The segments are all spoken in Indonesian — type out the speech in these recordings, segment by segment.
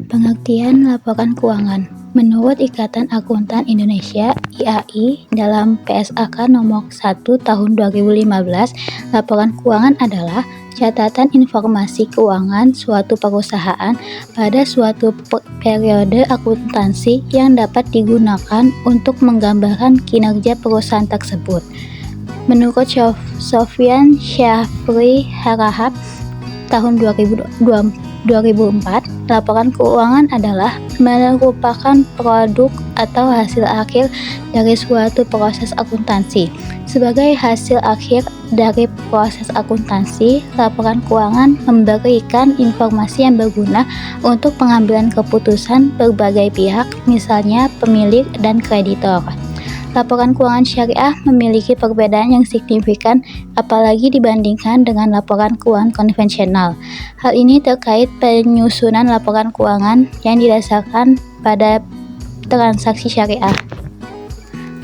Pengertian laporan keuangan. Menurut Ikatan Akuntan Indonesia (IAI) dalam PSAK nomor 1 tahun 2015, laporan keuangan adalah catatan informasi keuangan suatu perusahaan pada suatu periode akuntansi yang dapat digunakan untuk menggambarkan kinerja perusahaan tersebut. Menurut Sofyan Syafri Harahap tahun 2004, laporan keuangan adalah merupakan produk atau hasil akhir dari suatu proses akuntansi. Sebagai hasil akhir dari proses akuntansi, laporan keuangan memberikan informasi yang berguna untuk pengambilan keputusan berbagai pihak, misalnya pemilik dan kreditor. Laporan keuangan syariah memiliki perbedaan yang signifikan apalagi dibandingkan dengan laporan keuangan konvensional. Hal ini terkait penyusunan laporan keuangan yang didasarkan pada transaksi syariah.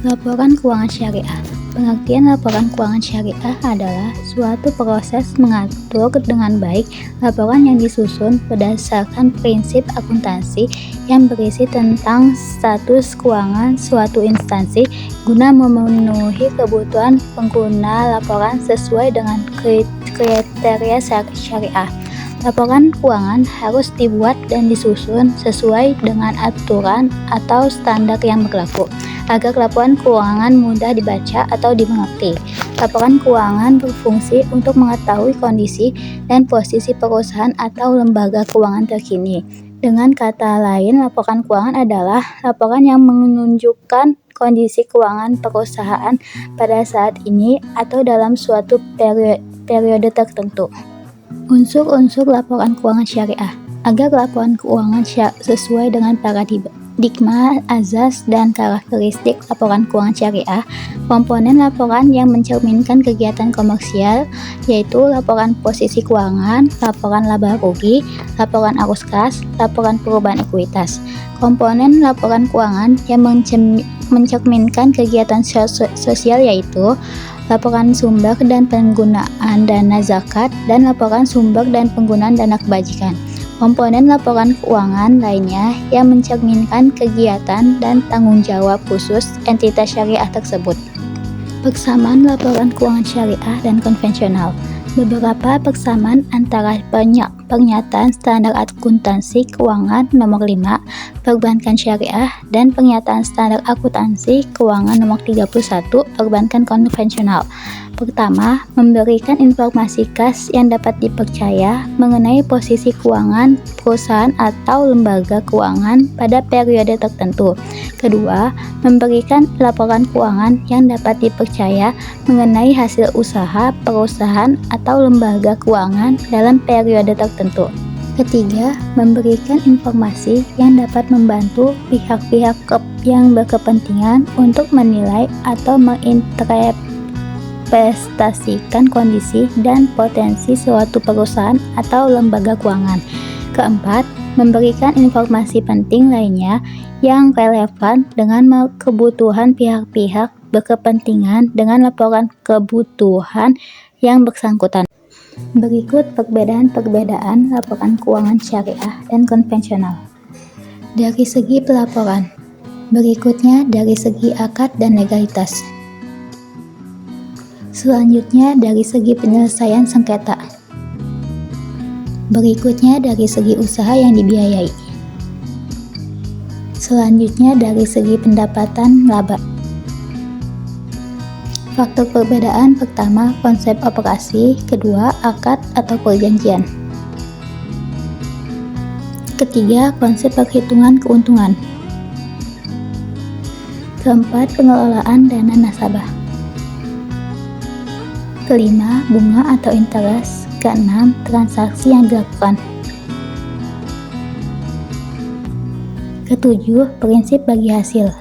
Laporan keuangan syariah. Pengertian laporan keuangan syariah adalah suatu proses mengatur dengan baik laporan yang disusun berdasarkan prinsip akuntansi yang berisi tentang status keuangan suatu instansi guna memenuhi kebutuhan pengguna laporan sesuai dengan kriteria syariah. Laporan keuangan harus dibuat dan disusun sesuai dengan aturan atau standar yang berlaku, agar laporan keuangan mudah dibaca atau dimengerti. Laporan keuangan berfungsi untuk mengetahui kondisi dan posisi perusahaan atau lembaga keuangan terkini. Dengan kata lain, laporan keuangan adalah laporan yang menunjukkan kondisi keuangan perusahaan pada saat ini atau dalam suatu periode tertentu. Unsur-unsur laporan keuangan syariah. Agar laporan keuangan sesuai dengan paradigma, azas, dan karakteristik laporan keuangan syariah, komponen laporan yang mencerminkan kegiatan komersial yaitu laporan posisi keuangan, laporan laba rugi, laporan arus kas, laporan perubahan ekuitas. Komponen laporan keuangan yang mencerminkan kegiatan sosial yaitu laporan sumber dan penggunaan dana zakat, dan laporan sumber dan penggunaan dana kebajikan. Komponen laporan keuangan lainnya yang mencerminkan kegiatan dan tanggung jawab khusus entitas syariah tersebut. Persamaan laporan keuangan syariah dan konvensional. Beberapa persamaan antara pernyataan standar akuntansi keuangan nomor 5 perbankan syariah dan pernyataan standar akuntansi keuangan nomor 31 perbankan konvensional. Pertama, memberikan informasi kas yang dapat dipercaya mengenai posisi keuangan perusahaan atau lembaga keuangan pada periode tertentu. Kedua, memberikan laporan keuangan yang dapat dipercaya mengenai hasil usaha perusahaan atau lembaga keuangan dalam periode tertentu. Ketiga, memberikan informasi yang dapat membantu pihak-pihak yang berkepentingan untuk menilai atau menginterpretasikan kondisi dan potensi suatu perusahaan atau lembaga keuangan. Keempat, memberikan informasi penting lainnya yang relevan dengan kebutuhan pihak-pihak berkepentingan dengan laporan kebutuhan yang bersangkutan. Berikut perbedaan laporan keuangan syariah dan konvensional. Dari segi pelaporan. Berikutnya dari segi akad dan legalitas. Selanjutnya dari segi penyelesaian sengketa. Berikutnya dari segi usaha yang dibiayai. Selanjutnya dari segi pendapatan laba. Faktor perbedaan pertama, konsep operasi. Kedua, akad atau perjanjian. Ketiga, konsep perhitungan keuntungan. Keempat, pengelolaan dana nasabah. Kelima, bunga atau interest. Keenam, transaksi yang dilakukan. Ketujuh, prinsip bagi hasil.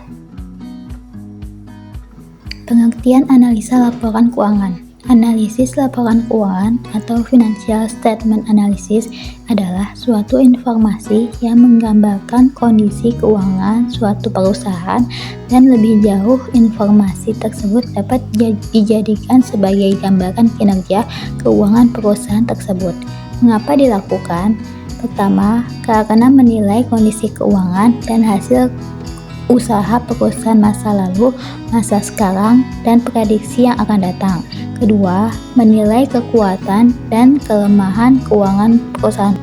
Pengertian analisa laporan keuangan. Analisis laporan keuangan atau financial statement analysis adalah suatu informasi yang menggambarkan kondisi keuangan suatu perusahaan, dan lebih jauh informasi tersebut dapat dijadikan sebagai gambaran kinerja keuangan perusahaan tersebut. Mengapa dilakukan? Pertama, karena menilai kondisi keuangan dan hasil usaha perusahaan masa lalu, masa sekarang, dan prediksi yang akan datang. Kedua, menilai kekuatan dan kelemahan keuangan perusahaan.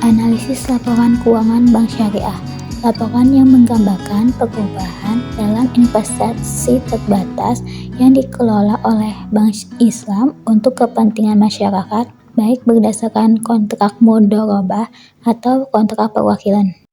Analisis laporan keuangan bank syariah. Laporan yang menggambarkan perubahan dalam investasi terbatas yang dikelola oleh Bank Islam untuk kepentingan masyarakat, baik berdasarkan kontrak mudharabah atau kontrak perwakilan.